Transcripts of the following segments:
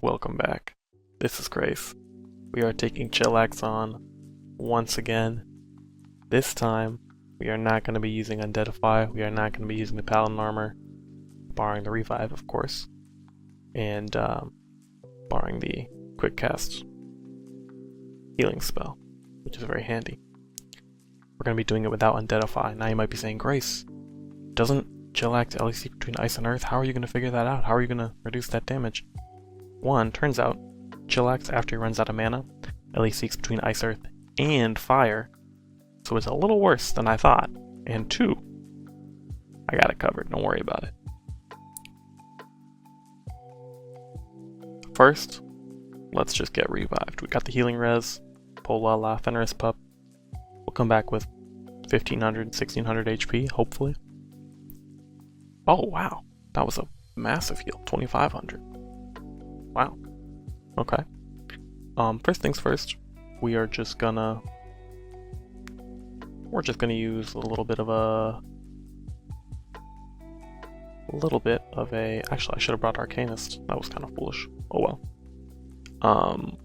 welcome back. This is Grace. We are taking Chillax on once again. This time, we are not going to be using undeadify. We are not going to be using the paladin armor, barring the revive, of course, and barring the quick cast healing spell, which is very handy. We're going to be doing it without undeadify. Now you might be saying, Grace, doesn't Chillax Eleseek between ice and earth? How are you going to figure that out? How are you going to reduce that damage? One, turns out, Chillax, after he runs out of mana, Eleseek's between ice, earth, and fire, so it's a little worse than I thought. And two, I got it covered, don't worry about it. First, let's just get revived. We got the healing res, Polala, Fenris Pup. We'll come back with 1500, 1600 HP, hopefully. Oh wow, that was a massive heal, 2500. Wow. Okay. First things first, we're just gonna use a little bit of a actually I should have brought Arcanist. That was kind of foolish. Oh well.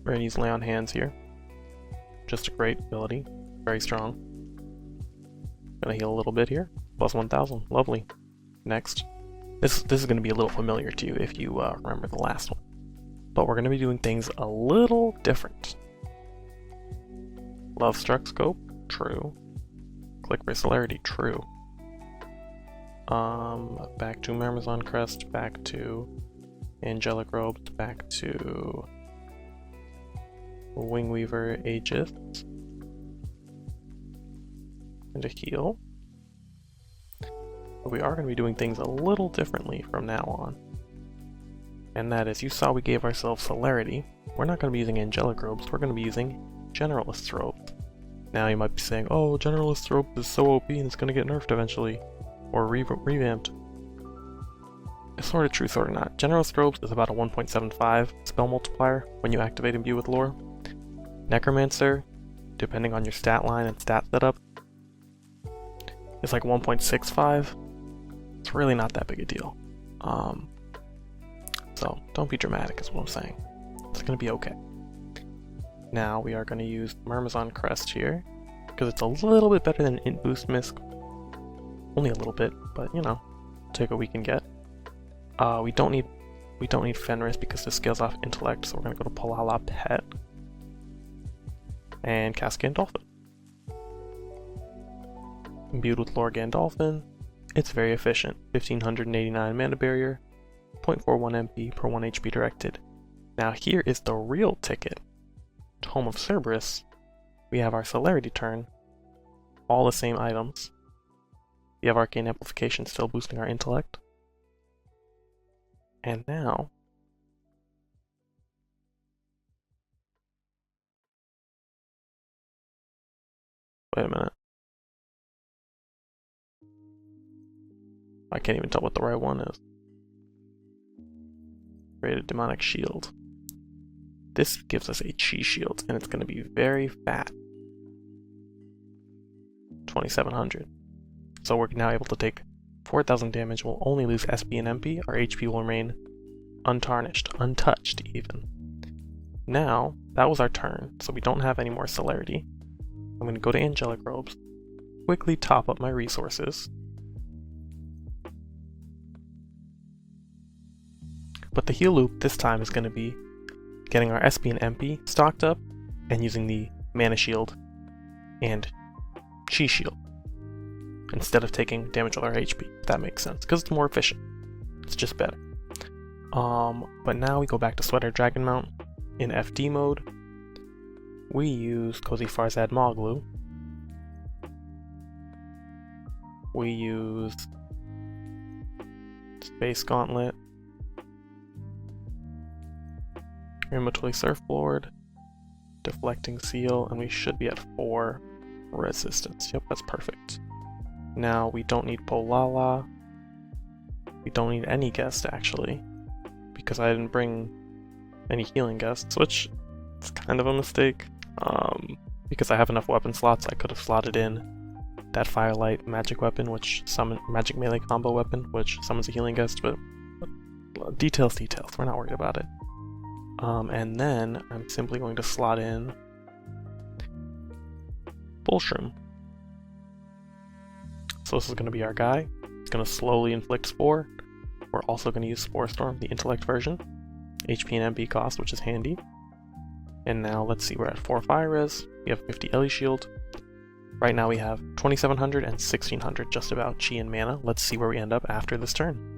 We're gonna use Lay on Hands here. Just a great ability. Very strong. Gonna heal a little bit here. Plus 1000. Lovely. Next. This is gonna be a little familiar to you if you remember the last one. But we're going to be doing things a little different. Love Struck Scope, true. Click for Celerity, true. Back to Marmazon Crest, back to Angelic Robes, back to Wingweaver Aegis. And a heal. But we are going to be doing things a little differently from now on. And that is, you saw we gave ourselves Celerity. We're not going to be using Angelic Robes, we're going to be using Generalist Robes. Now you might be saying, oh, Generalist Robe is so OP and it's going to get nerfed eventually. Or revamped. It's sort of true, sort of not. Generalist Robes is about a 1.75 spell multiplier when you activate Imbue with Lore. Necromancer, depending on your stat line and stat setup, is like 1.65. It's really not that big a deal. So, don't be dramatic is what I'm saying. It's going to be okay. Now, we are going to use Marmazon Crest here, because it's a little bit better than Int Boost Misc. Only a little bit, but you know, take what we can get. We don't need Fenris because this scales off Intellect, so we're going to go to Polala Pet. And cast Gandolphin. Imbued with Lore Gandolphin. It's very efficient. 1589 mana barrier. 0.41 MP per 1 HP directed. Now here is the real ticket. Tome of Cerberus. We have our Celerity turn. All the same items. We have Arcane Amplification still boosting our intellect. And now... Wait a minute. I can't even tell what the right one is. Create a demonic shield. This gives us a chi shield, and it's going to be very fat. 2700. So we're now able to take 4000 damage. We'll only lose SP and MP. Our HP will remain untarnished, untouched even. Now, that was our turn, so we don't have any more Celerity. I'm going to go to Angelic Robes, quickly top up my resources. But the heal loop this time is going to be getting our SP and MP stocked up and using the Mana Shield and Chi Shield instead of taking damage with our HP, if that makes sense, because it's more efficient. It's just better. But now we go back to Sweater Dragon Mount in FD mode. We use Cozy Farzad Moglu. We use Space Gauntlet. Remotoly Surfboard, Deflecting Seal, and we should be at 4 resistance. Yep, that's perfect. Now we don't need Polala. We don't need any guest actually, because I didn't bring any healing guests, which is kind of a mistake. Because I have enough weapon slots, I could have slotted in that Firelight magic weapon, which magic melee combo weapon, which summons a healing guest, but details, we're not worried about it. And then I'm simply going to slot in Bullshroom. So this is going to be our guy. It's going to slowly inflict Spore. We're also going to use Spore Storm, the intellect version. HP and MP cost, which is handy. And now let's see, we're at 4 fire res. We have 50 Ellie shield. Right now we have 2700 and 1600 just about chi and mana. Let's see where we end up after this turn.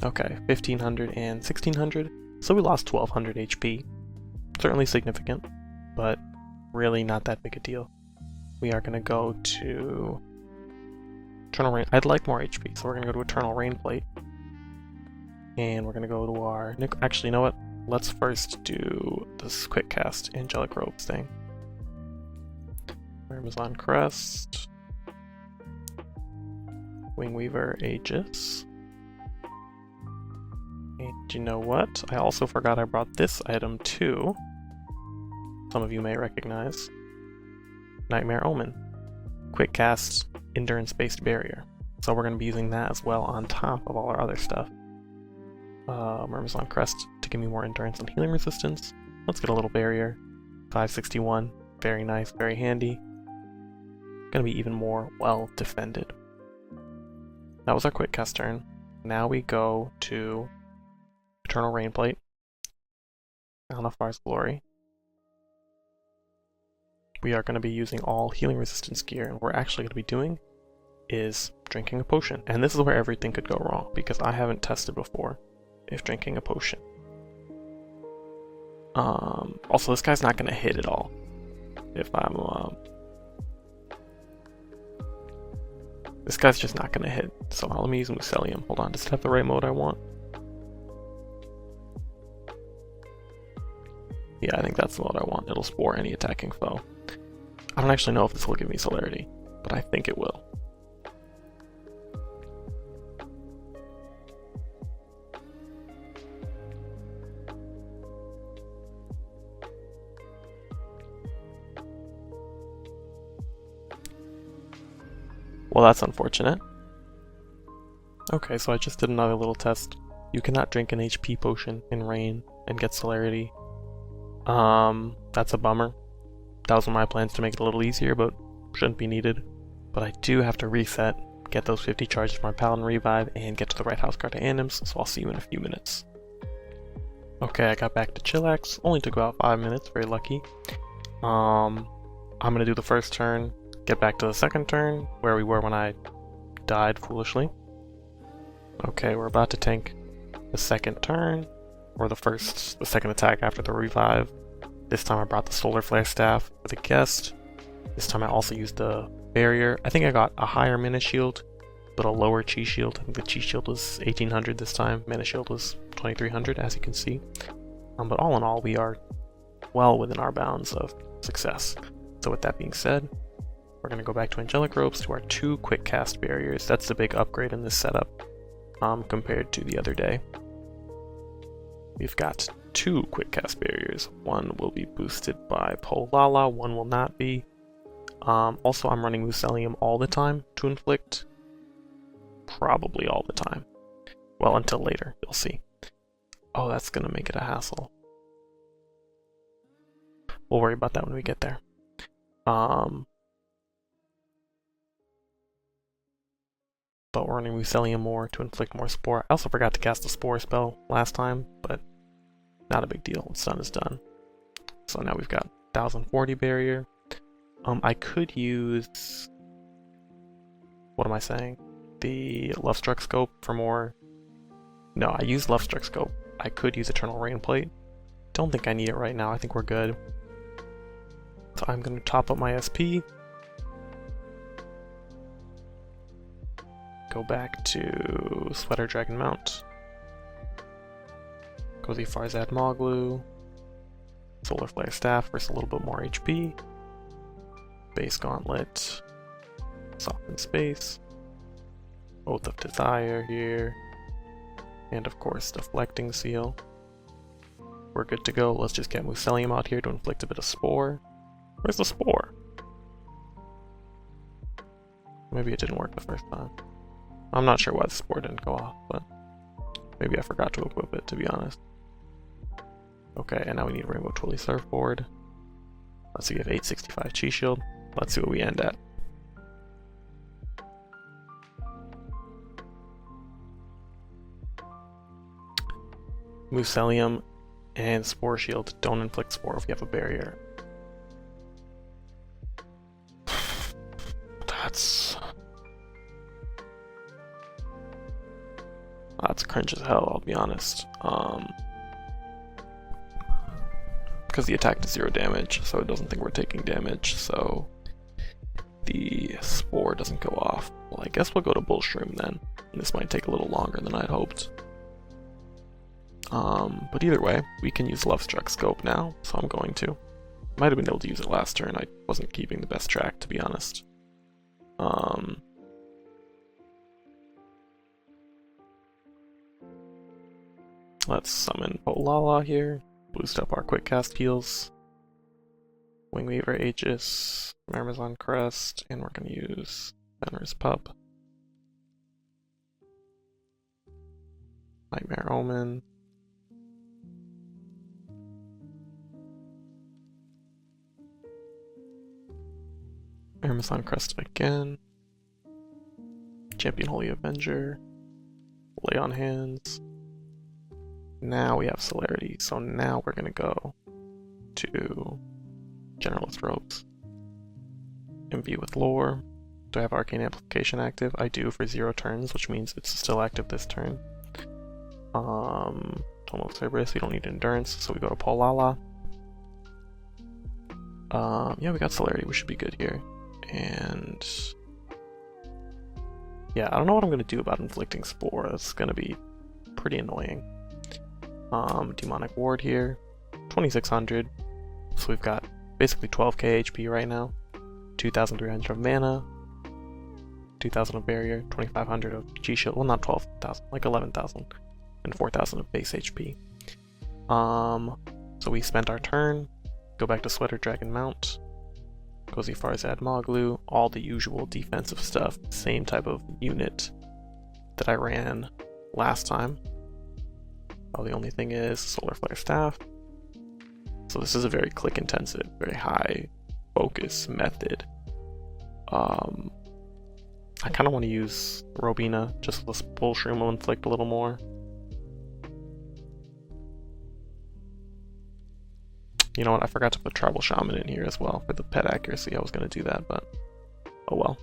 Okay, 1500 and 1600. So we lost 1200 HP. Certainly significant, but really not that big a deal. We are going to go to Eternal Rain. I'd like more HP, so we're going to go to Eternal Rain Plate. And we're going to go to our... Actually, you know what? Let's first do this quick cast Angelic Robes thing. Amazon Crest. Wingweaver Aegis. And you know what? I also forgot I brought this item too. Some of you may recognize. Nightmare Omen. Quick cast, endurance-based barrier. So we're going to be using that as well on top of all our other stuff. Amazon Crest to give me more endurance and healing resistance. Let's get a little barrier. 561. Very nice, very handy. Gonna be even more well defended. That was our quick cast turn. Now we go to Eternal Rain Plate. Anafar's Glory. We are going to be using all healing resistance gear, and what we're actually going to be doing is drinking a potion. And this is where everything could go wrong, because I haven't tested before if drinking a potion. Also, this guy's not going to hit at all. If I'm... This guy's just not going to hit. So let me use Mycelium. Hold on, does it have the right mode I want? Yeah, I think that's the mode I want. It'll spore any attacking foe. I don't actually know if this will give me celerity, but I think it will. Well, that's unfortunate. Okay, so I just did another little test. You cannot drink an HP potion in Rain and get celerity. That's a bummer. That was one of my plans to make it a little easier, but shouldn't be needed. But I do have to reset, get those 50 charges from my Paladin Revive, and get to the right house card to Anims, so I'll see you in a few minutes. Okay, I got back to Chillax. Only took about 5 minutes, very lucky. I'm gonna do the first turn, get back to the second turn, where we were when I died foolishly. Okay, we're about to tank the second turn, or the second attack after the revive. This time I brought the Solar Flare Staff for the guest. This time I also used the barrier. I think I got a higher mana shield, but a lower chi shield. I think the chi shield was 1800 this time, mana shield was 2300, as you can see. But all in all, we are well within our bounds of success. So with that being said, we're going to go back to Angelic Robes to our 2 quick cast barriers. That's the big upgrade in this setup compared to the other day. We've got 2 quick cast barriers. One will be boosted by Polala, one will not be. Also, I'm running Mycelium all the time to inflict. Probably all the time. Well, until later, you'll see. Oh, that's going to make it a hassle. We'll worry about that when we get there. But we're running Mycelium more to inflict more Spore. I also forgot to cast the Spore spell last time, but not a big deal. What's done is done. So now we've got 1040 barrier. I could use... What am I saying? The Lovestruck Scope for more... No, I used Lovestruck Scope. I could use Eternal Rain Plate. Don't think I need it right now. I think we're good. So I'm going to top up my SP. Go back to Sweater Dragon Mount. Cozy Farzad Moglu. Solar Flare Staff for a little bit more HP. Base Gauntlet. Soften Space. Oath of Desire here. And of course, Deflecting Seal. We're good to go. Let's just get Mycelium out here to inflict a bit of Spore. Where's the Spore? Maybe it didn't work the first time. I'm not sure why the spore didn't go off, but maybe I forgot to equip it, to be honest. Okay, and now we need Rainbow Twilly Surfboard. Let's see, we have 865 Chi Shield. Let's see what we end at. Mucelium and Spore Shield don't inflict Spore if you have a barrier. That's cringe as hell, I'll be honest. Because the attack does 0 damage, so it doesn't think we're taking damage, so the Spore doesn't go off. Well, I guess we'll go to Bullshroom then. This might take a little longer than I'd hoped. But either way, we can use Love Struck Scope now, so I'm going to. Might have been able to use it last turn, I wasn't keeping the best track, to be honest. Let's summon Polala here, boost up our quick cast heals. Wingweaver Aegis, Marmazon Crest, and we're going to use Fenrir's Pup. Nightmare Omen. Marmazon Crest again. Champion Holy Avenger. Lay on Hands. Now we have Celerity, so now we're going to go to Generalist Robes. Imbue with Lore. Do I have Arcane Amplification active? I do for 0 turns, which means it's still active this turn. Tome of Cerberus, we don't need Endurance, so we go to Polala. Yeah, we got Celerity, we should be good here. And yeah, I don't know what I'm going to do about inflicting Spore. That's going to be pretty annoying. Demonic Ward here, 2600. So we've got basically 12k HP right now, 2300 of mana, 2000 of barrier, 2500 of Chi Shield. Well, not 12,000, like 11,000, and 4000 of base HP. So we spent our turn. Go back to Sweater Dragon Mount. Cozy Farzad Moglu, all the usual defensive stuff, same type of unit that I ran last time. Oh, the only thing is Solar Flare Staff. So this is a very click intensive, very high focus method. I kind of want to use Robina, just so this Bullshroom will inflict a little more. You know what, I forgot to put Tribal Shaman in here as well for the pet accuracy. I was going to do that, but oh well.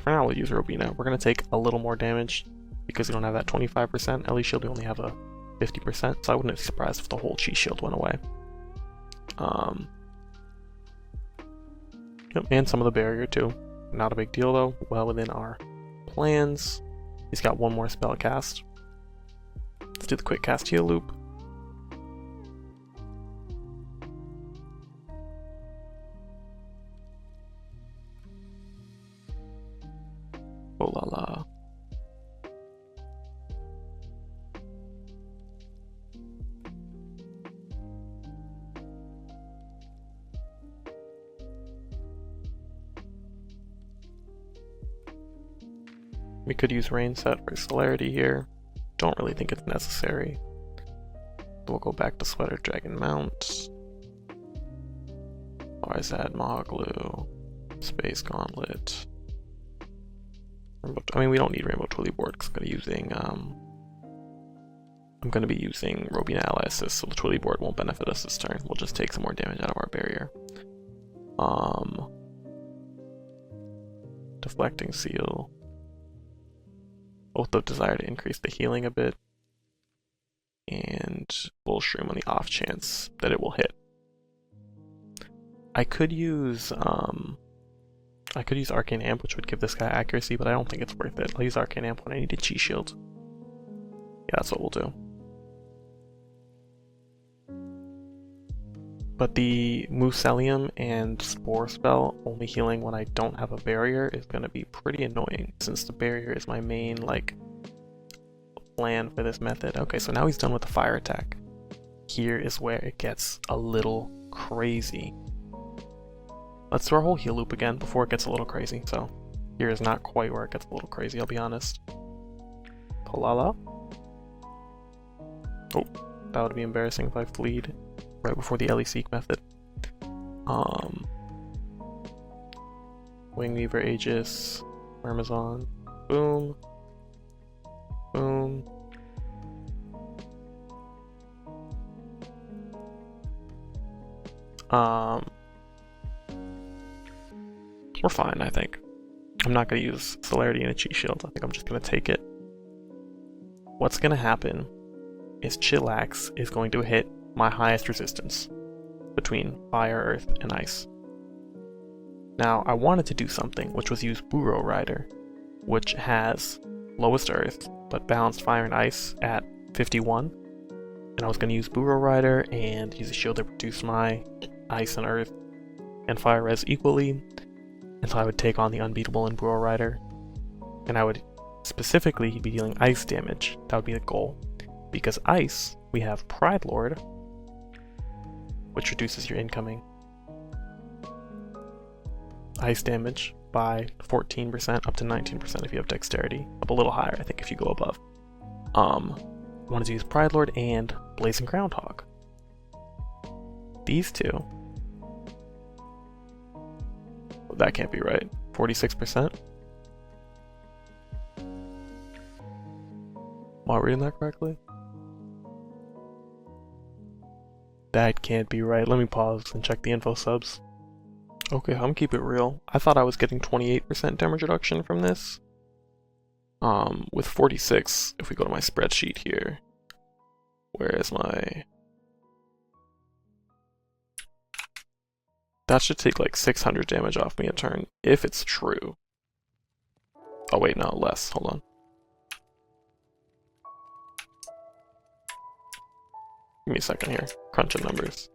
For now, we'll use Robina. We're going to take a little more damage because we don't have that 25%. Ellie Shield, we only have a 50%, so I wouldn't be surprised if the whole Chi Shield went away. Yep, and some of the barrier too. Not a big deal though, well within our plans. He's got one more spell cast. Let's do the quick cast heal loop. Oh la la. We could use Rain Set for Celerity here. Don't really think it's necessary. We'll go back to Sweater Dragon Mount. Farzad Moglu. Space Gauntlet. I mean, we don't need Rainbow Twilly Board because I'm going to be using Robina Ally Assist, so the Twilly Board won't benefit us this turn. We'll just take some more damage out of our barrier. Deflecting Seal. Both of desire to increase the healing a bit, and Bullshroom on the off chance that it will hit. I could use Arcane Amp, which would give this guy accuracy, but I don't think it's worth it. I'll use Arcane Amp when I need a Chi Shield. Yeah, that's what we'll do. But the Mucelium and Spore spell only healing when I don't have a barrier is going to be pretty annoying, since the barrier is my main, like, plan for this method. Okay, so now he's done with the fire attack. Here is where it gets a little crazy. Let's do our whole heal loop again before it gets a little crazy. So here is not quite where it gets a little crazy, I'll be honest. Palala. Oh, that would be embarrassing if I fleed right before the Eleseek method. Wingweaver, Aegis, Amazon, boom, boom. We're fine, I think. I'm not going to use Celerity and a Chi Shield. I think I'm just going to take it. What's going to happen is Chillax is going to hit my highest resistance between Fire, Earth, and Ice. Now, I wanted to do something, which was use Burrow Rider, which has lowest Earth, but balanced Fire and Ice at 51. And I was going to use Burrow Rider and use a shield to reduce my Ice and Earth and Fire res equally. And so I would take on the unbeatable in Burrow Rider. And I would specifically be dealing Ice damage. That would be the goal. Because Ice, we have Pride Lord, which reduces your incoming Ice damage by 14% up to 19% if you have Dexterity. Up a little higher, I think, if you go above. I wanted to use Pride Lord and Blazing Groundhog. These two. That can't be right. 46%? Am I reading that correctly? That can't be right. Let me pause and check the info subs. Okay, I'm gonna keep it real. I thought I was getting 28% damage reduction from this. With 46, if we go to my spreadsheet here. Where is my... That should take like 600 damage off me a turn, if it's true. Oh wait, no, less. Hold on. Give me a second here. Crunching numbers.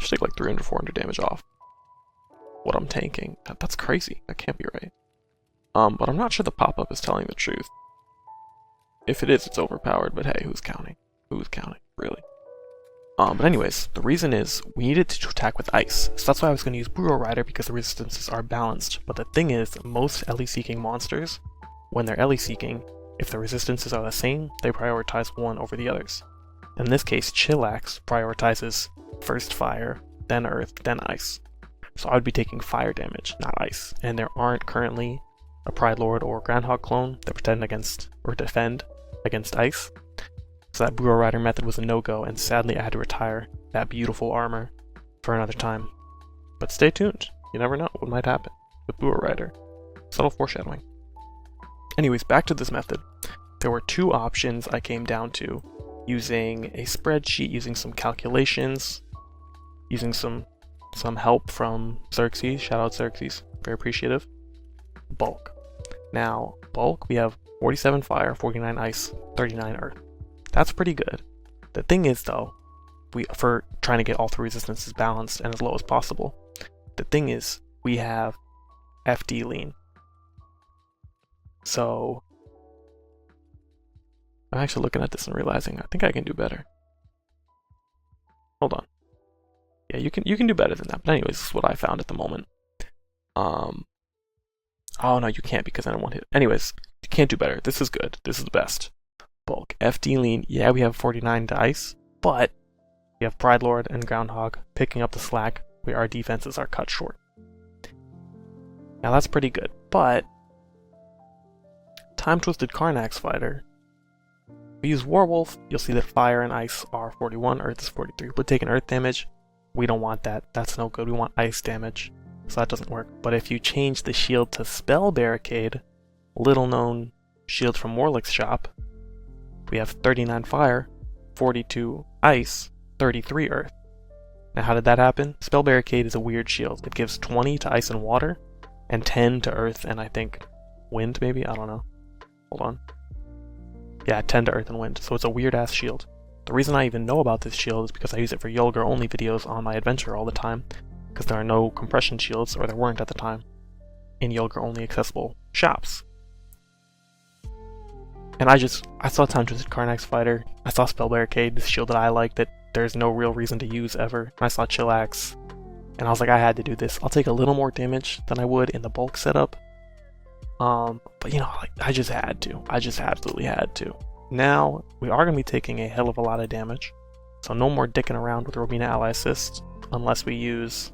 Should take like 300, 400 damage off what I'm tanking. That's crazy. That can't be right. But I'm not sure the pop-up is telling the truth. If it is, it's overpowered, but hey, who's counting? Who's counting, really? But anyways, the reason is we needed to attack with Ice. So that's why I was going to use Burrow Rider, because the resistances are balanced. But the thing is, most Eleseeking monsters, when they're Eleseeking, if the resistances are the same, they prioritize one over the others. In this case, Chillax prioritizes first Fire, then Earth, then Ice. So I would be taking Fire damage, not Ice. And there aren't currently a Pride Lord or Groundhog clone that pretend against, or defend against Ice. So that Burrow Rider method was a no-go, and sadly I had to retire that beautiful armor for another time. But stay tuned, you never know what might happen with Burrow Rider. Subtle foreshadowing. Anyways, back to this method. There were two options I came down to, using a spreadsheet, using some calculations, using some help from Xerxes. Shout out Xerxes, very appreciative. Bulk. Now, bulk, we have 47 Fire, 49 Ice, 39 Earth. That's pretty good. The thing is though, for trying to get all three resistances balanced and as low as possible, the thing is, we have FD lean. So, I'm actually looking at this and realizing I think I can do better. Hold on. Yeah, you can do better than that. But anyways, this is what I found at the moment. Oh no, you can't because I don't want it. Anyways, you can't do better. This is good. This is the best. Bulk. FD lean. Yeah, we have 49 to Ice, but we have Pride Lord and Groundhog picking up the slack where our defenses are cut short. Now that's pretty good, but Time-Twisted Carnax Fighter. We use Warwolf, you'll see that Fire and Ice are 41, Earth is 43. We're taking Earth damage. We don't want that. That's no good. We want Ice damage, so that doesn't work. But if you change the shield to Spell Barricade, little known shield from Warlick's shop, we have 39 Fire, 42 Ice, 33 Earth. Now how did that happen? Spell Barricade is a weird shield. It gives 20 to Ice and Water, and 10 to Earth and I think Wind maybe? I don't know. Hold on. Yeah, 10 to Earth and Wind, so it's a weird ass shield. The reason I even know about this shield is because I use it for Yolger only videos on my adventure all the time, because there are no compression shields, or there weren't at the time, in Yolger only accessible shops. And I saw Time-Twisted Carnax Fighter, I saw Spell Barricade, this shield that I like that there's no real reason to use ever. I saw Chillax, And I was like, I had to do this. I'll take a little more damage than I would in the bulk setup. But you know, like, I just had to. I just absolutely had to. Now, we are going to be taking a hell of a lot of damage. So no more dicking around with Robina Ally Assist unless we use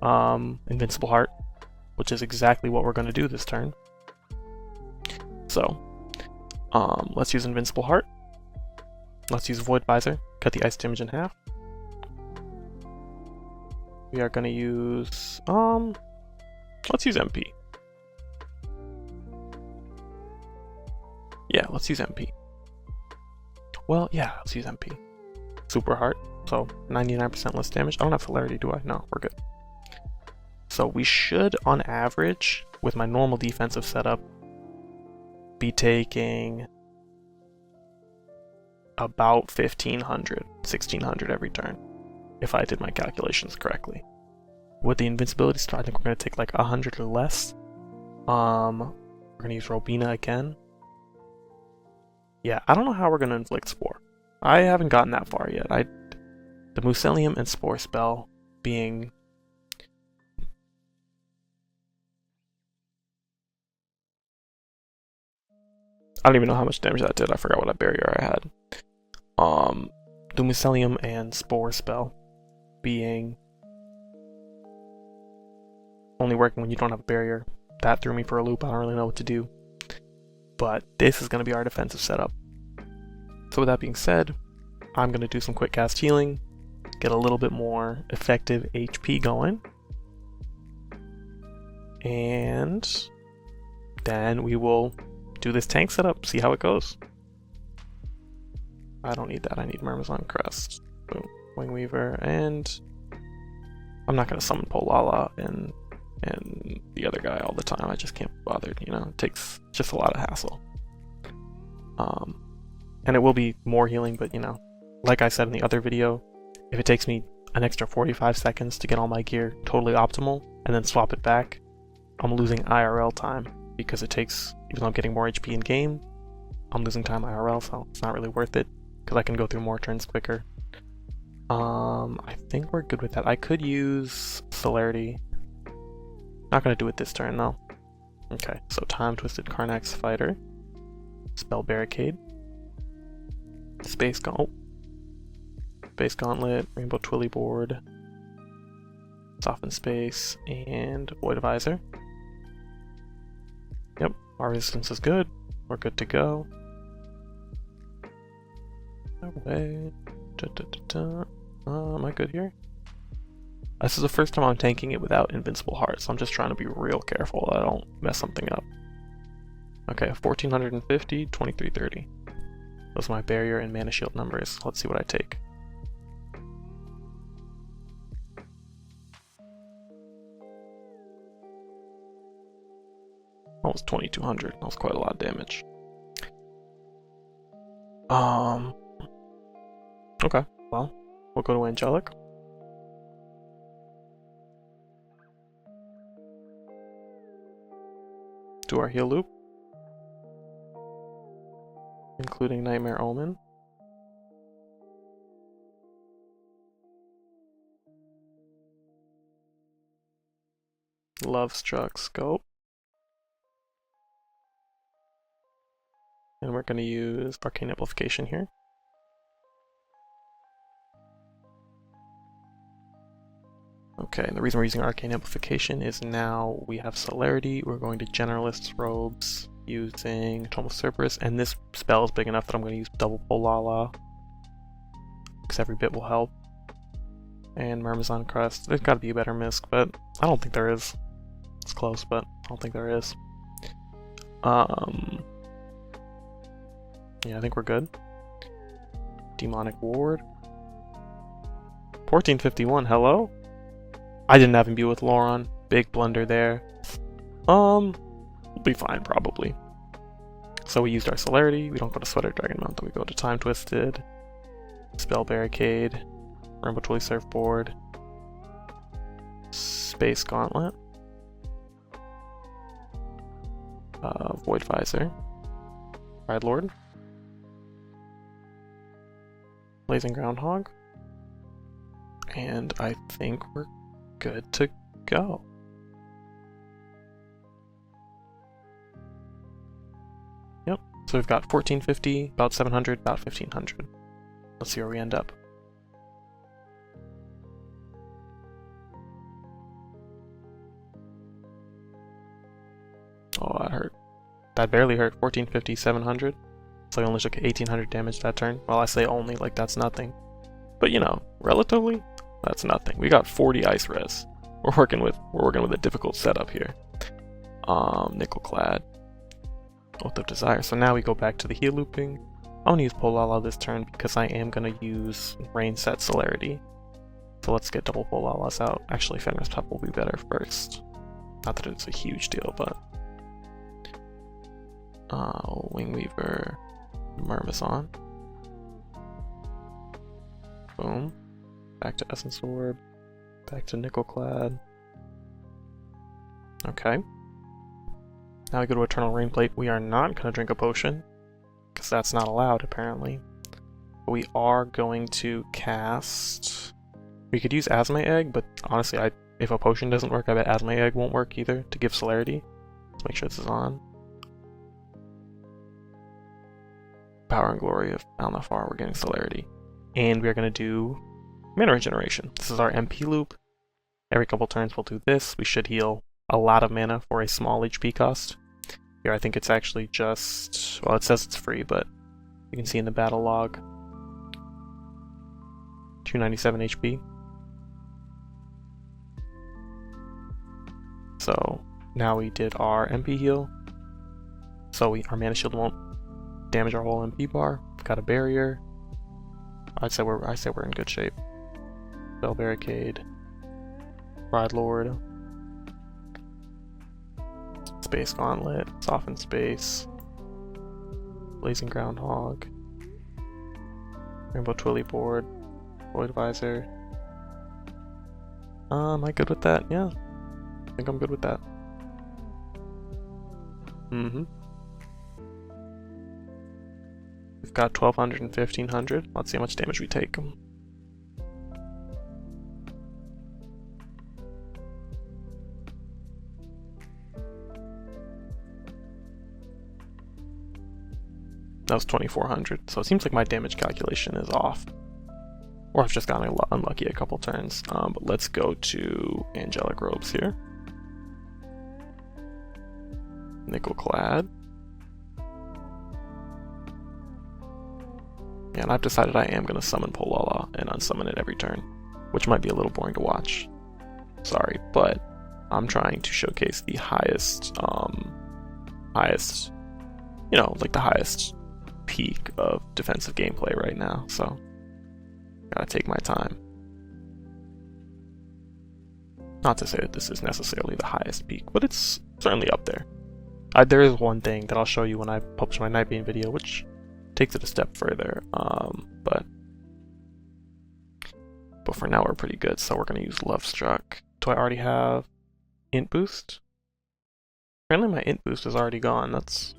Invincible Heart, which is exactly what we're going to do this turn. So, let's use Invincible Heart. Let's use Void Visor, cut the ice damage in half. We are going to use, let's use MP. Yeah, let's use MP. Well, yeah, let's use MP. Super Heart, so 99% less damage. I don't have Celerity, do I? No, we're good. So we should, on average, with my normal defensive setup, be taking about 1500, 1600 every turn, if I did my calculations correctly. With the invincibility star, I think we're going to take like 100 or less. We're going to use Robina again. Yeah, I don't know how we're going to inflict Spore. I haven't gotten that far yet. The Mucelium and Spore spell being... I don't even know how much damage that did. I forgot what barrier I had. The Mucelium and Spore spell being only working when you don't have a barrier. That threw me for a loop. I don't really know what to do. But this is going to be our defensive setup. So with that being said, I'm going to do some quick cast healing, get a little bit more effective HP going, and then we will do this tank setup, see how it goes. I don't need that, I need Myrmidon Crest. Boom. Wing Weaver, and I'm not going to summon Polala and the other guy all the time. I just can't be bothered, you know, it takes just a lot of hassle. And it will be more healing, but you know, like I said in the other video, if it takes me an extra 45 seconds to get all my gear totally optimal and then swap it back, I'm losing IRL time because it takes, even though I'm getting more HP in game, I'm losing time IRL, so it's not really worth it because I can go through more turns quicker. I think we're good with that. I could use Celerity. Not gonna do it this turn though. Okay, so Time Twisted Carnax Fighter, Spell Barricade, Space Gauntlet, Rainbow Twilly Board, Soften Space, and Void Visor. Yep, our resistance is good. We're good to go. Away. Am I good here? This is the first time I'm tanking it without Invincible Heart, so I'm just trying to be real careful that I don't mess something up. Okay, 1450, 2330. Those are my barrier and mana shield numbers. Let's see what I take. That was 2200. That was quite a lot of damage. Okay, well, we'll go to Angelic. Do our heal loop, including Nightmare Omen. Love Struck Scope. And we're going to use Arcane Amplification here. Okay, and the reason we're using Arcane Amplification is now we have Celerity, we're going to Generalist's Robes using Tome of Cerberus, and this spell is big enough that I'm going to use Double Polala, because every bit will help. And Myrmidon Crest, there's got to be a better misc, but I don't think there is. It's close, but I don't think there is. Yeah, I think we're good. Demonic Ward. 1451, hello? I didn't have imbue with Loron. Big blunder there. We'll be fine probably. So we used our Celerity. We don't go to Sweater Dragon Mount, we go to Time Twisted, Spell Barricade, Rainbow Twilly Surfboard, Space Gauntlet, Void Visor, Pride Lord, Blazing Groundhog, and I think we're good to go. Yep, so we've got 1450, about 700, about 1500. Let's see where we end up. Oh, that hurt. That barely hurt. 1450, 700. So I only took 1800 damage that turn. Well, I say only, like that's nothing. But you know, relatively, that's nothing. We got 40 ice res. We're working with a difficult setup here. Nickel clad. Oath of Desire. So now we go back to the heal looping. I'm gonna use Polala this turn because I am gonna use Rain Set Celerity. So let's get double Polalas out. Actually, Fenris Pep will be better first. Not that it's a huge deal, but Wingweaver, Myrmidon. Boom. Back to Essence Orb. Back to Nickel Clad. Okay. Now we go to Eternal Rain Plate. We are not going to drink a potion, because that's not allowed, apparently. But we are going to cast... We could use Asthma Egg, but honestly, if a potion doesn't work, I bet Asthma Egg won't work either, to give celerity. Let's make sure this is on. Power and Glory of Alnafar, we're getting celerity. And we are going to do mana regeneration. This is our MP loop. Every couple turns we'll do this. We should heal a lot of mana for a small HP cost. Here I think it's actually just... Well, it says it's free, but you can see in the battle log. 297 HP. So now we did our MP heal. So our mana shield won't damage our whole MP bar. We've got a barrier. I say we're in good shape. Spell Barricade. Pride Lord. Space Gauntlet. Soften Space. Blazing Groundhog. Rainbow Twilly Board. Void Visor. Am I good with that? Yeah. I think I'm good with that. We've got 1200 and 1500. Let's see how much damage we take. That was 2400. So it seems like my damage calculation is off. Or I've just gotten unlucky a couple turns. But let's go to Angelic Robes here. Nickel Clad. Yeah, and I've decided I am going to summon Polala and unsummon it every turn, which might be a little boring to watch. Sorry, but I'm trying to showcase the highest, you know, like the highest peak of defensive gameplay right now, so gotta take my time. Not to say that this is necessarily the highest peak, but it's certainly up there. There is one thing that I'll show you when I publish my Nightbane video, which takes it a step further, but for now we're pretty good, so we're going to use Love Struck. Do I already have Int Boost? Apparently my Int Boost is already gone. That's...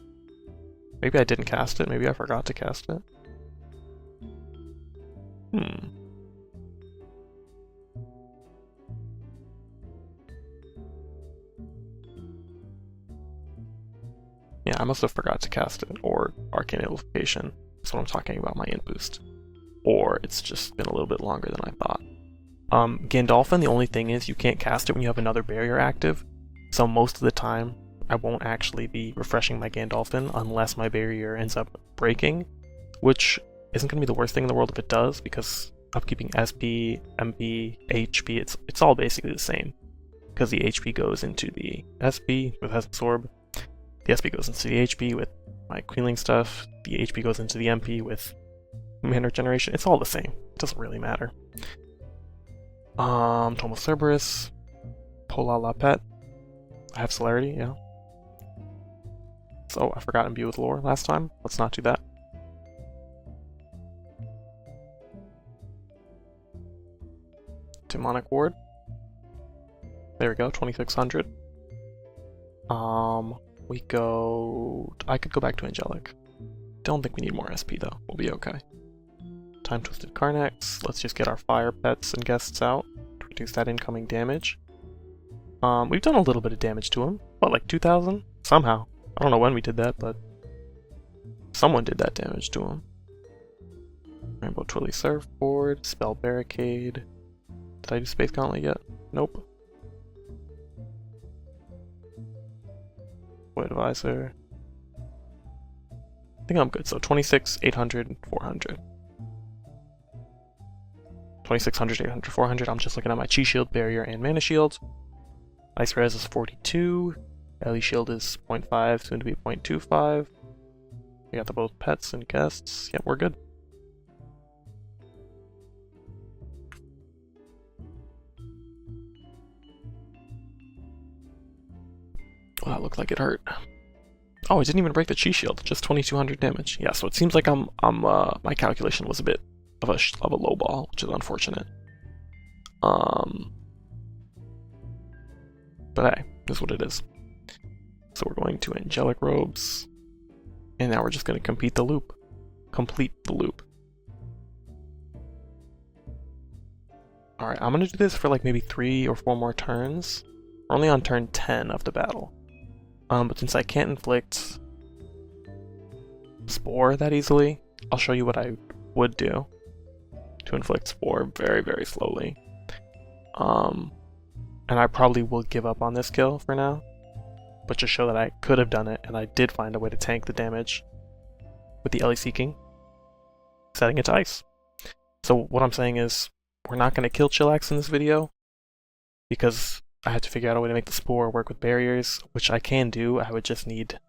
Maybe I didn't cast it, maybe I forgot to cast it. Yeah, I must have forgot to cast it, or Arcane Amplification. That's what I'm talking about, my Int Boost. Or it's just been a little bit longer than I thought. Gandalfin, the only thing is you can't cast it when you have another barrier active. So most of the time, I won't actually be refreshing my Gandalfin unless my barrier ends up breaking, which isn't going to be the worst thing in the world if it does, because upkeeping SP, MP, HP, it's all basically the same. Because the HP goes into the SP with Essence Orb. The SP goes into the HP with my Queenling stuff. The HP goes into the MP with mana regeneration. It's all the same. It doesn't really matter. Tome of Cerberus. Polala Pet. I have celerity, yeah. So I forgot Imbue with Lore last time. Let's not do that. Demonic Ward. There we go, 2600. We go... I could go back to Angelic. Don't think we need more SP though. We'll be okay. Time Twisted Carnax. Let's just get our fire pets and guests out. reduce that incoming damage. We've done a little bit of damage to him. What, like 2,000? Somehow. I don't know when we did that, but someone did that damage to him. Rainbow Twilly Surfboard, Spell Barricade. Did I do Space Gauntlet yet? Nope. Void Advisor. I think I'm good. So 26, 800, 400. 2600, 800, 400. I'm just looking at my Chi Shield, Barrier, and Mana Shield. Ice Res is 42. Ellie Shield is 0.5, soon to be 0.25. We got the both pets and guests. Yep, we're good. Well, that looked like it hurt. Oh, it didn't even break the Chi Shield, just 2200 damage. Yeah, so it seems like my calculation was a bit of a low ball, which is unfortunate. But hey, this is what it is. So we're going to Angelic Robes, and now we're just going to complete the loop. Alright, I'm going to do this for like maybe 3 or 4 more turns. We're only on turn 10 of the battle. But since I can't inflict Spore that easily, I'll show you what I would do to inflict Spore very, very slowly. And I probably will give up on this kill for now, but just show that I could have done it, and I did find a way to tank the damage with the Eleseeking, setting it to ice. So what I'm saying is, we're not going to kill Chillax in this video, because I had to figure out a way to make the Spore work with barriers, which I can do. I would just need...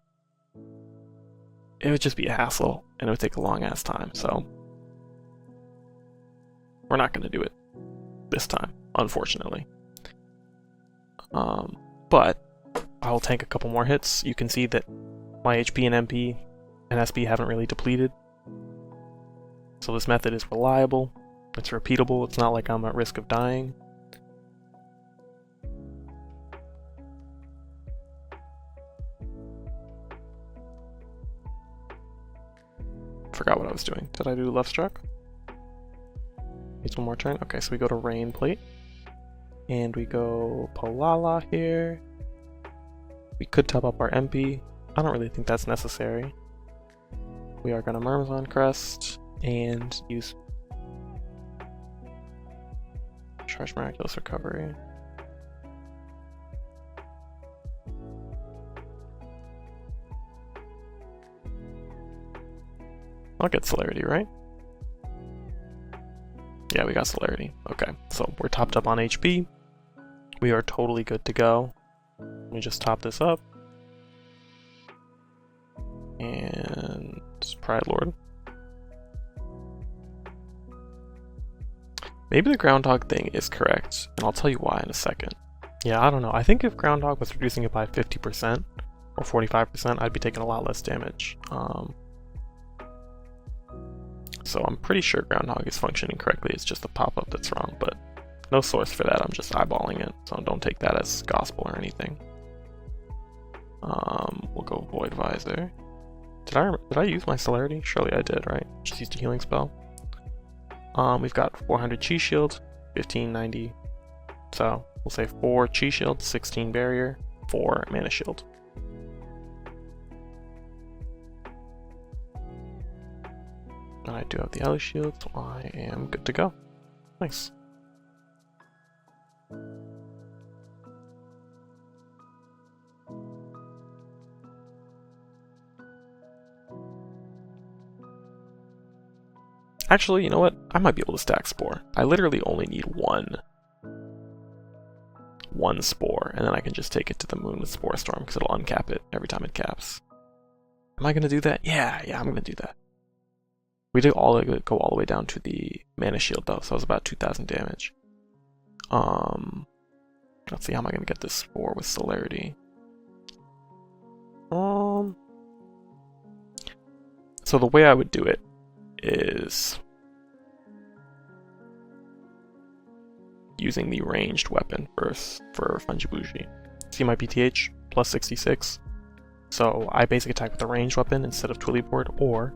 It would just be a hassle, and it would take a long ass time, so... We're not going to do it this time, unfortunately. But I will tank a couple more hits. You can see that my HP and MP and SP haven't really depleted. So this method is reliable, it's repeatable, it's not like I'm at risk of dying. Forgot what I was doing. Did I do left struck? Needs one more turn. Okay, so we go to Rain Plate. And we go Polala here. We could top up our MP. I don't really think that's necessary. We are going to Myrmidon Crest and use Charge Miraculous Recovery. I'll get Celerity, right? Yeah, we got Celerity. Okay, so we're topped up on HP. We are totally good to go. Let me just top this up. And Pride Lord. Maybe the Groundhog thing is correct, and I'll tell you why in a second. Yeah, I don't know. I think if Groundhog was reducing it by 50% or 45%, I'd be taking a lot less damage. So I'm pretty sure Groundhog is functioning correctly. It's just the pop-up that's wrong, but no source for that. I'm just eyeballing it, so don't take that as gospel or anything. We'll go Void Visor. Did I use my Celerity? Surely I did, right? Just used a healing spell. We've got 400 Chi Shield, 1590. So we'll say 4 Chi Shield, 16 Barrier, 4 Mana Shield. And I do have the Ellie Shield, so I am good to go. Nice. Actually, you know what? I might be able to stack Spore. I literally only need one Spore, and then I can just take it to the moon with Spore Storm, because it'll uncap it every time it caps. Am I going to do that? Yeah, I'm going to do that. We did go all the way down to the Mana Shield, though, so that was about 2,000 damage. Let's see, how am I going to get this Spore with Celerity? So the way I would do it is using the ranged weapon for Fungibushi. See my BTH? Plus 66. So I basic attack with the ranged weapon instead of Twilly Board, or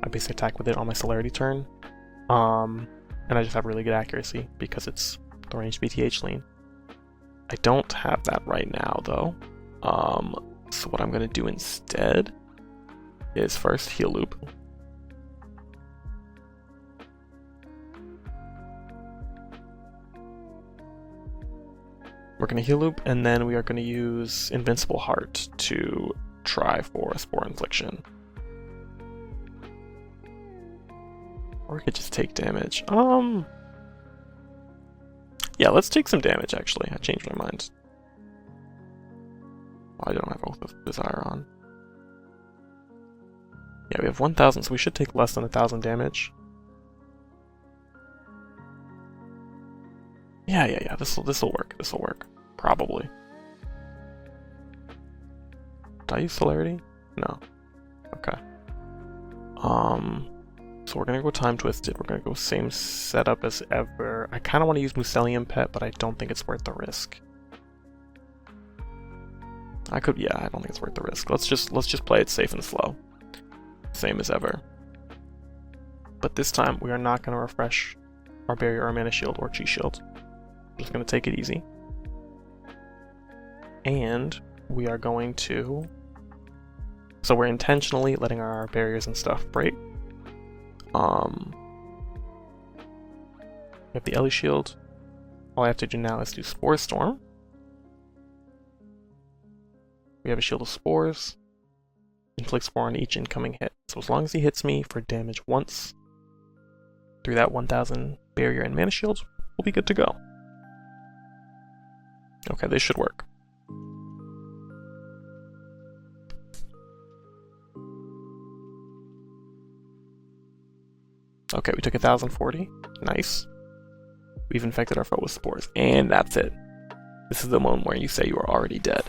I basic attack with it on my Celerity turn. And I just have really good accuracy because it's the ranged BTH lean. I don't have that right now though. So what I'm gonna do instead is first heal loop. We're gonna heal loop, and then we are gonna use Invincible Heart to try for a Spore Infliction. Or we could just take damage. Yeah, let's take some damage actually. I changed my mind. Oh, I don't have Oath of Desire on. Yeah, we have 1,000, so we should take less than 1,000 damage. Yeah. This'll work. This'll work. Probably. Did I use Celerity? No. Okay. So we're gonna go Time Twisted. We're gonna go same setup as ever. I kind of want to use Mucelium Pet, but I don't think it's worth the risk. I don't think it's worth the risk. Let's just play it safe and slow. Same as ever. But this time we are not gonna refresh our barrier or mana shield or chi shield. I'm just gonna take it easy. And we are going to... So we're intentionally letting our barriers and stuff break. We have the Ellie shield. All I have to do now is do Spore Storm. We have a shield of spores. Inflict spore on each incoming hit. So as long as he hits me for damage once through that 1,000 barrier and mana shield, we'll be good to go. Okay, this should work. Okay, we took 1,040. Nice. We've infected our foe with spores. And that's it. This is the moment where you say you are already dead.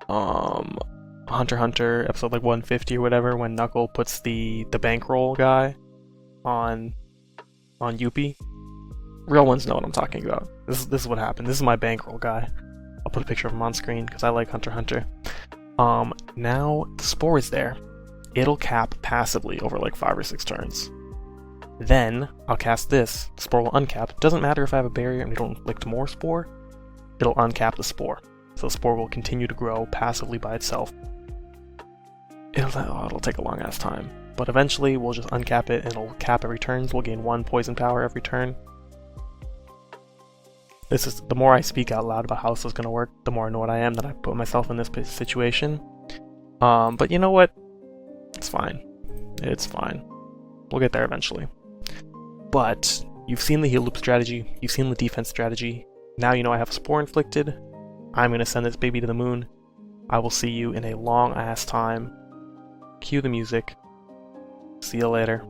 Hunter x Hunter, episode like 150 or whatever, when Knuckle puts the bankroll guy on Yuppie. Real ones know what I'm talking about. This is what happened. This is my bankroll guy. I'll put a picture of him on screen because I like Hunter x Hunter. Now the spore is there. It'll cap passively over like 5 or 6 turns. Then I'll cast this. The spore will uncap. Doesn't matter if I have a barrier and we don't inflict more spore. It'll uncap the spore. So the spore will continue to grow passively by itself. It'll take a long ass time. But eventually we'll just uncap it and it'll cap every turn. So we'll gain 1 poison power every turn. The more I speak out loud about how this is going to work, the more annoyed I am that I put myself in this situation. But you know what? It's fine. It's fine. We'll get there eventually. But you've seen the heal loop strategy, you've seen the defense strategy. Now you know I have a spore inflicted. I'm going to send this baby to the moon. I will see you in a long ass time. Cue the music. See you later.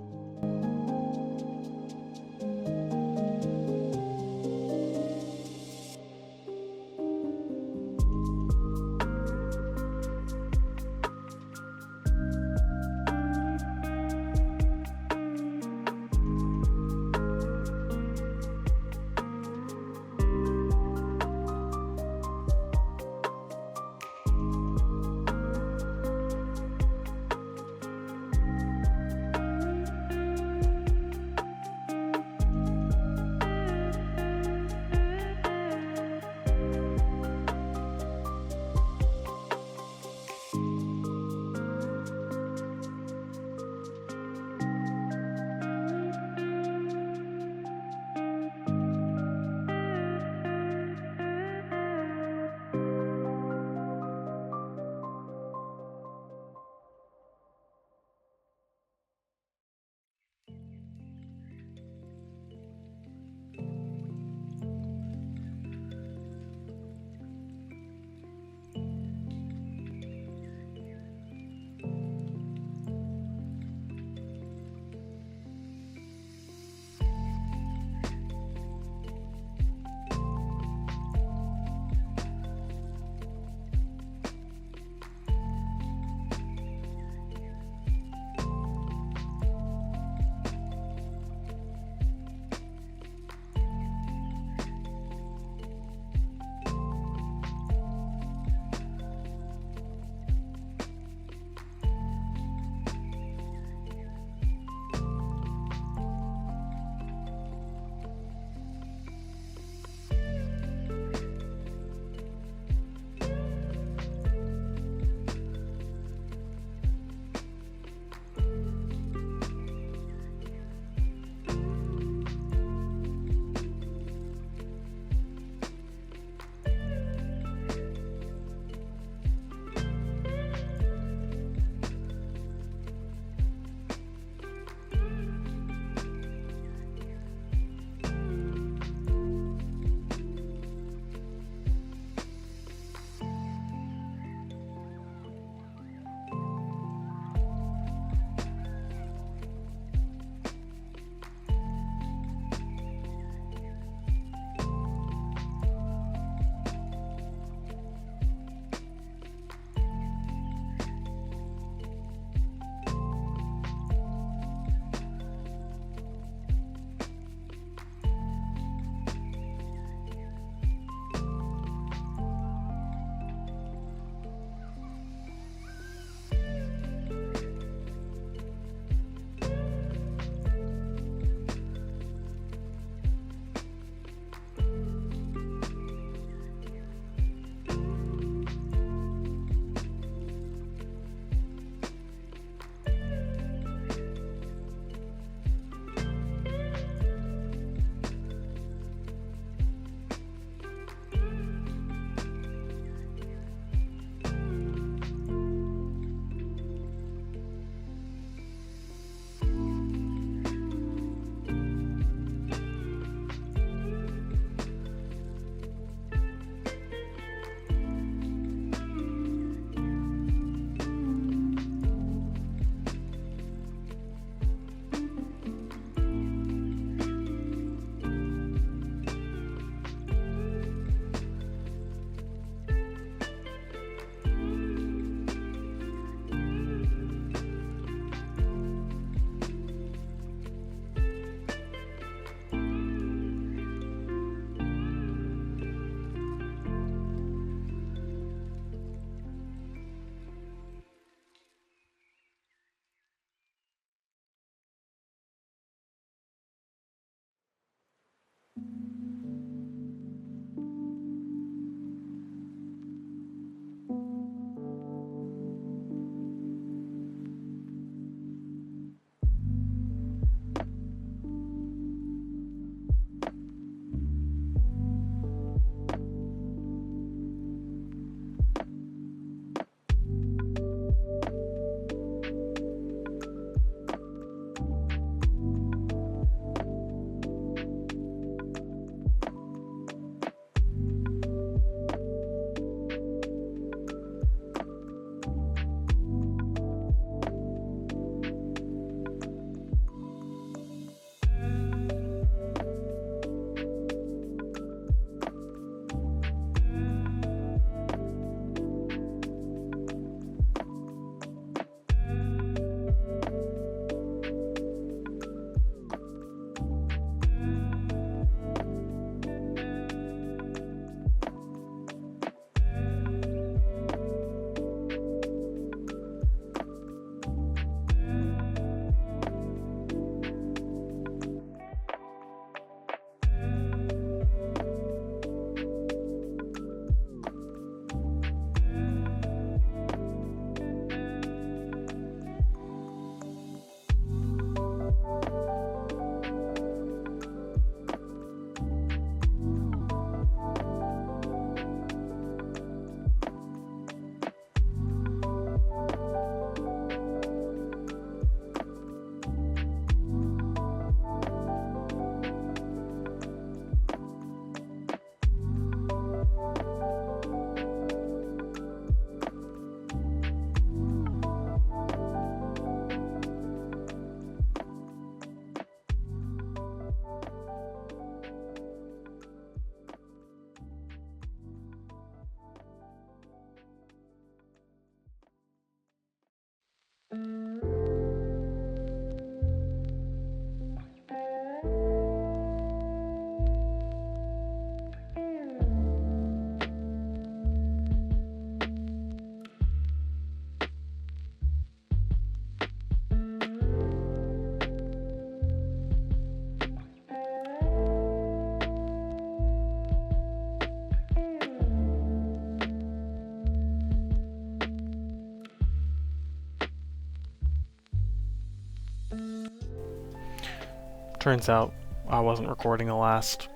Turns out I wasn't recording the last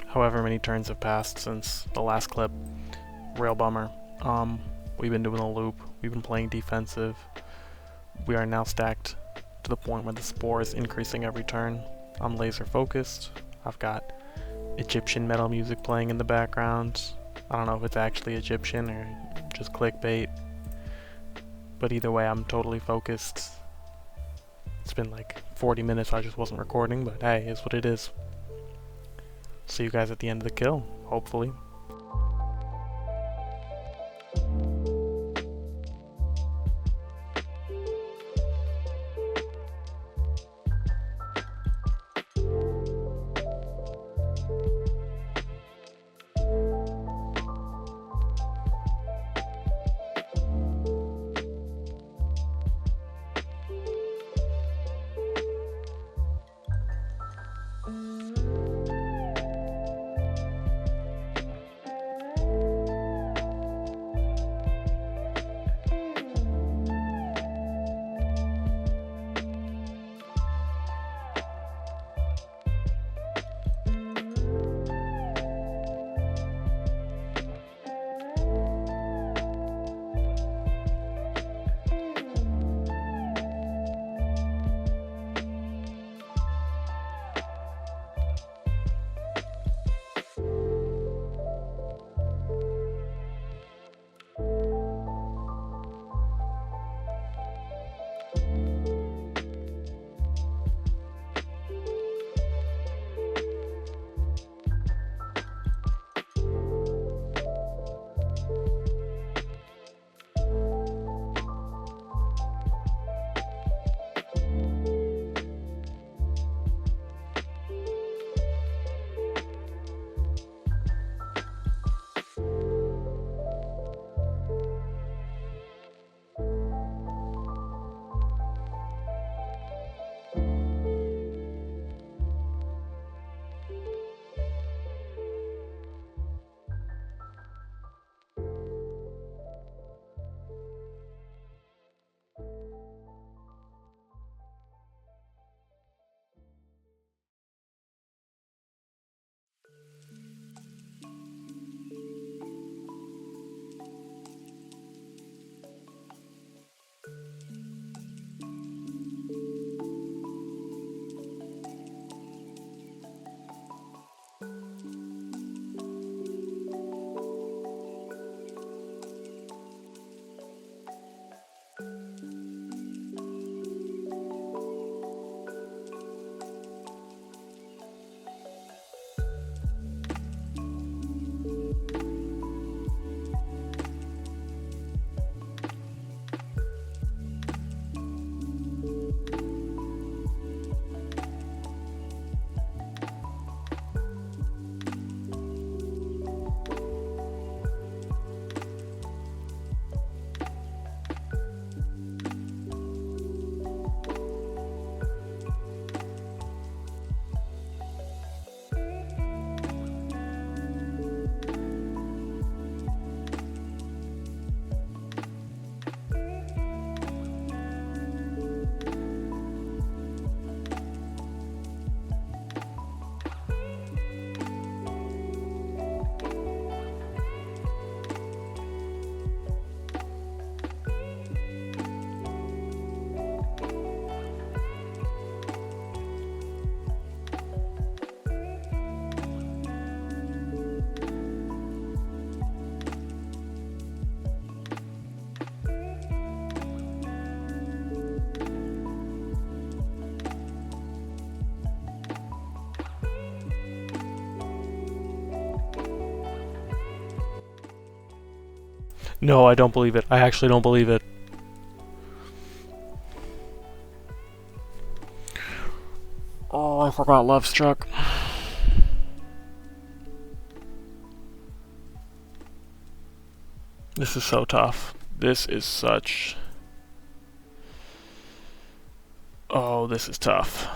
however many turns have passed since the last clip. Real bummer. We've been doing a loop. We've been playing defensive. We are now stacked to the point where the spore is increasing every turn. I'm laser focused. I've got Egyptian metal music playing in the background. I don't know if it's actually Egyptian or just clickbait. But either way, I'm totally focused. It's been like 40 minutes I just wasn't recording, but hey, it's what it is. See you guys at the end of the kill, hopefully. No, I don't believe it. I actually don't believe it. Oh, I forgot Love Struck. This is so tough. This is such... Oh, this is tough.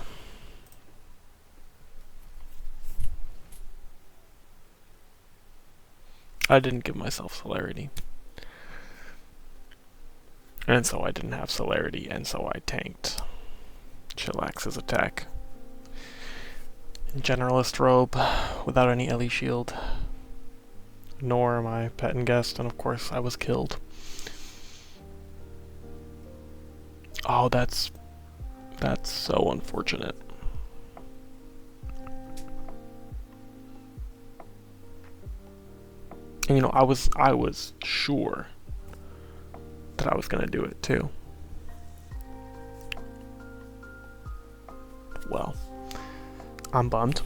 I didn't give myself celerity. And so I didn't have celerity, and so I tanked. Chillax's attack. Generalist robe without any Ellie shield. Nor my pet and guest, and of course I was killed. Oh, that's so unfortunate. And you know, I was sure that I was gonna do it too. Well, I'm bummed,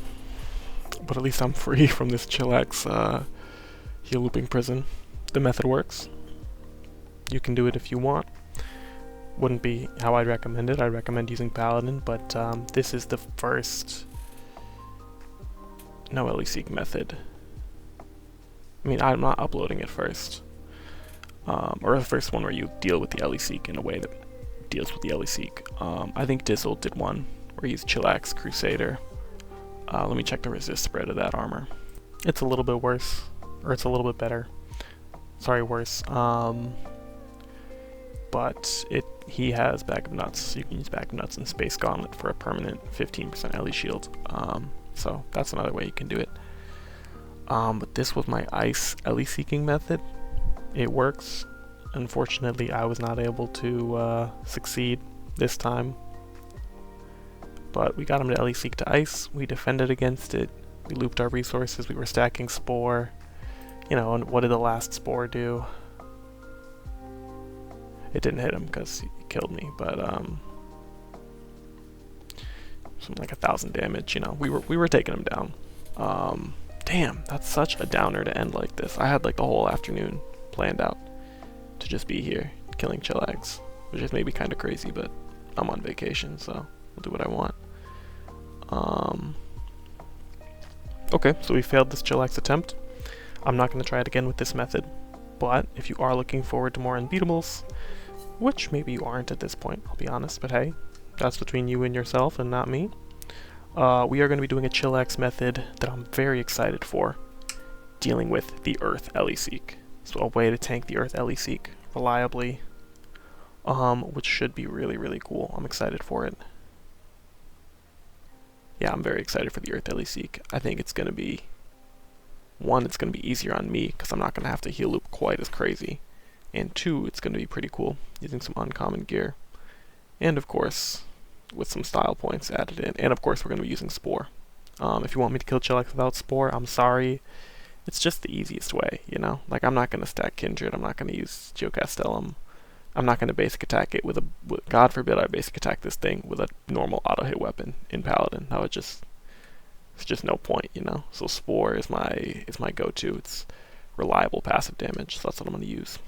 but at least I'm free from this Chillax heal looping prison. The method works. You can do it if you want. Wouldn't be how I'd recommend it. I'd recommend using Paladin, but this is the first no Eleseek method. I mean, I'm not uploading it first. Or the first one where you deal with the Eleseek in a way that deals with the Eleseek. I think Dizzle did one where he's Chillax Crusader. Let me check the resist spread of that armor. It's a little bit worse, or it's a little bit better. Sorry, worse. But he has Bag of Nuts. You can use Bag of Nuts and Space Gauntlet for a permanent 15% Ellie shield. So that's another way you can do it. But this was my ice Ellie seeking method. It works. Unfortunately, I was not able to succeed this time. But we got him to Eleseek to ice. We defended against it. We looped our resources. We were stacking Spore. You know, and what did the last Spore do? It didn't hit him because he killed me, but something like 1,000 damage. You know, we were taking him down. Damn, that's such a downer to end like this. I had like the whole afternoon planned out to just be here killing Chillax, which is maybe kind of crazy, but I'm on vacation, so I'll do what I want. Okay, so we failed this Chillax attempt. I'm not going to try it again with this method, but if you are looking forward to more unbeatables, which maybe you aren't at this point, I'll be honest, but hey, that's between you and yourself and not me. We are going to be doing a Chillax method that I'm very excited for, dealing with the Earth Eleseek. So a way to tank the Earth Eleseek reliably, which should be really, really cool. I'm excited for it. Yeah, I'm very excited for the Earth Eleseek. I think it's going to be, one, it's going to be easier on me because I'm not going to have to heal loop quite as crazy. And two, it's going to be pretty cool using some uncommon gear. And of course, with some style points added in. And of course, we're going to be using Spore. If you want me to kill Chillax without Spore, I'm sorry. It's just the easiest way, you know? Like, I'm not going to stack Kindred. I'm not going to use Geocastellum. I'm not going to basic attack it with a... God forbid I basic attack this thing with a normal auto-hit weapon in Paladin. That would just... It's just no point, you know? So Spore is my go-to. It's reliable passive damage, so that's what I'm going to use.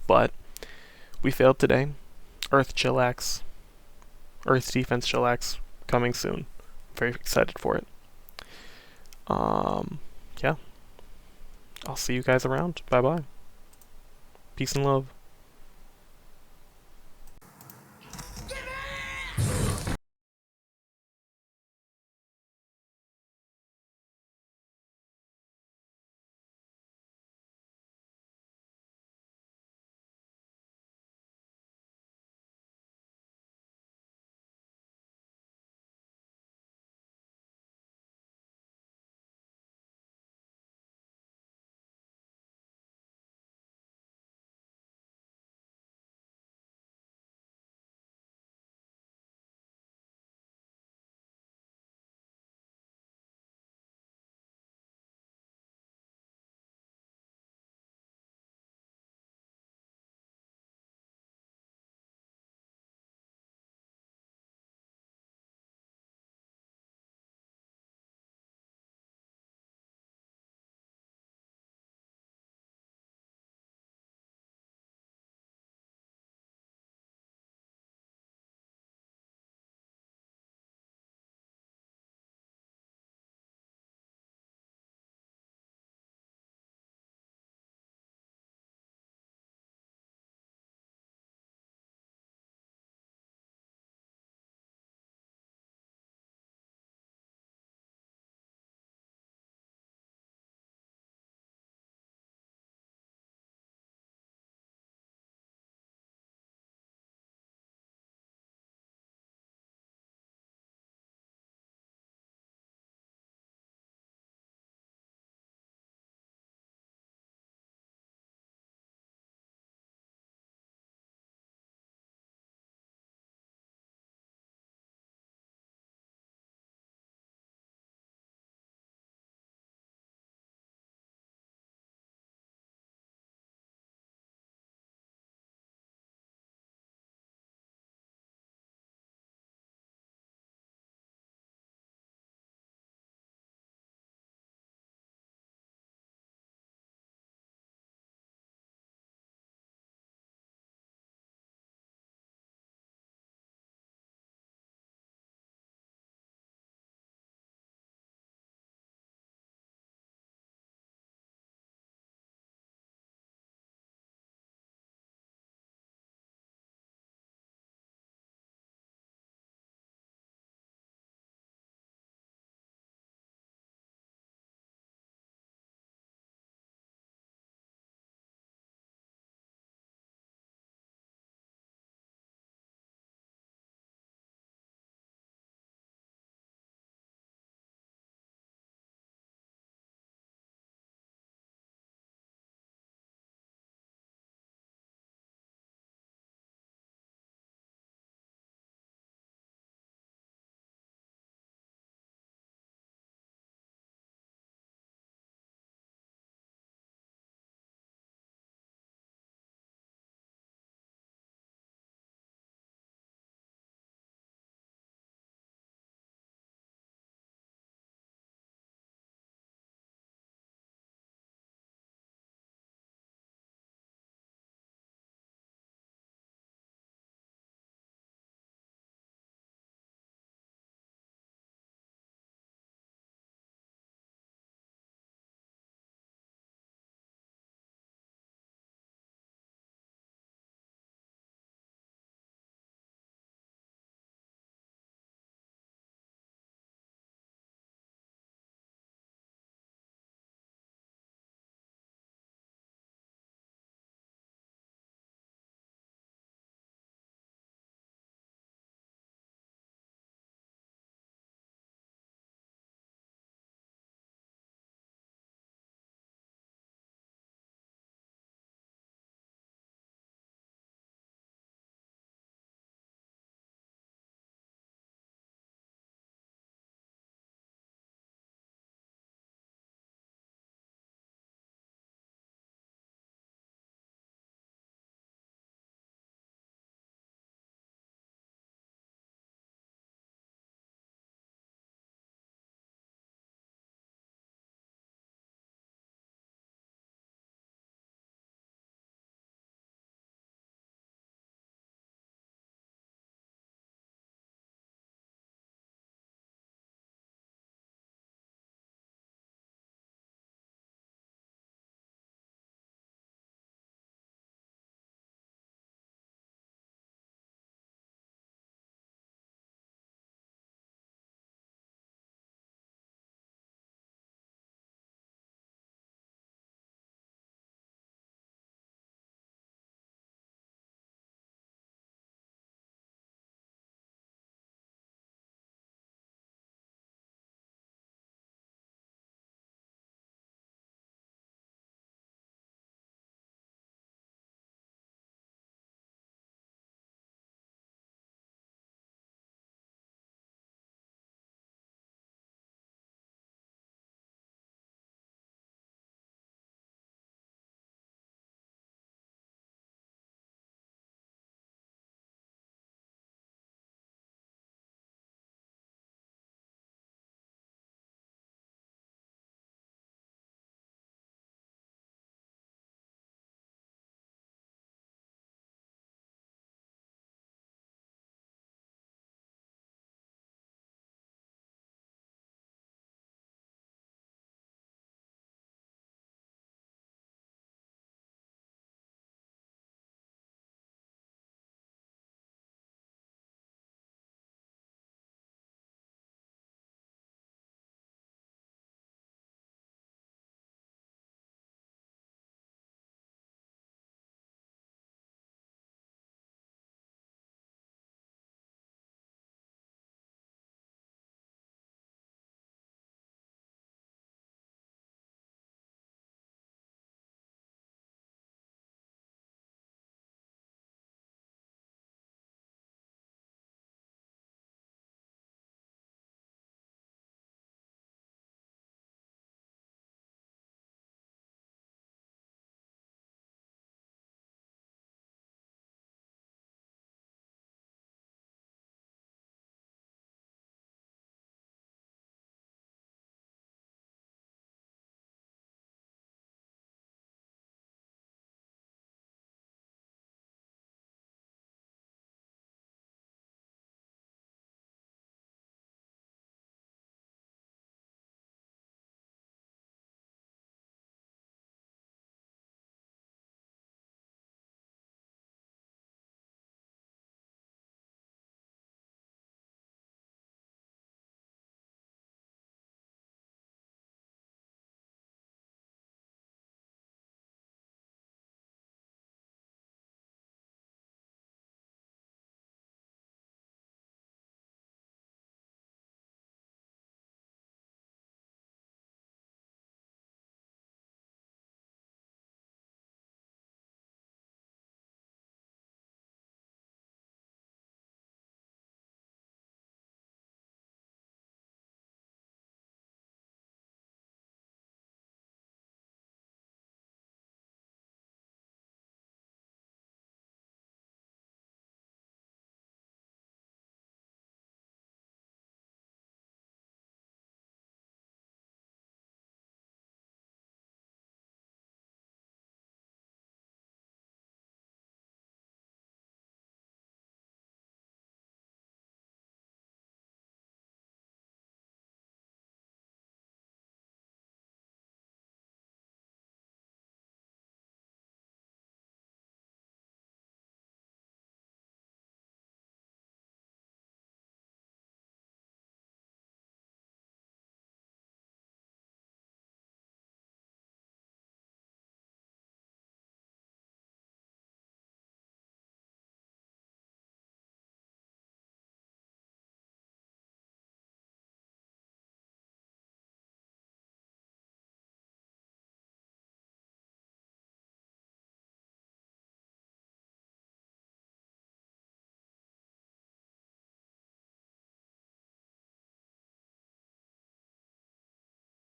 But we failed today. Earth Chillax. Earth Defense Chillax coming soon. Very excited for it. Yeah. I'll see you guys around. Bye-bye. Peace and love.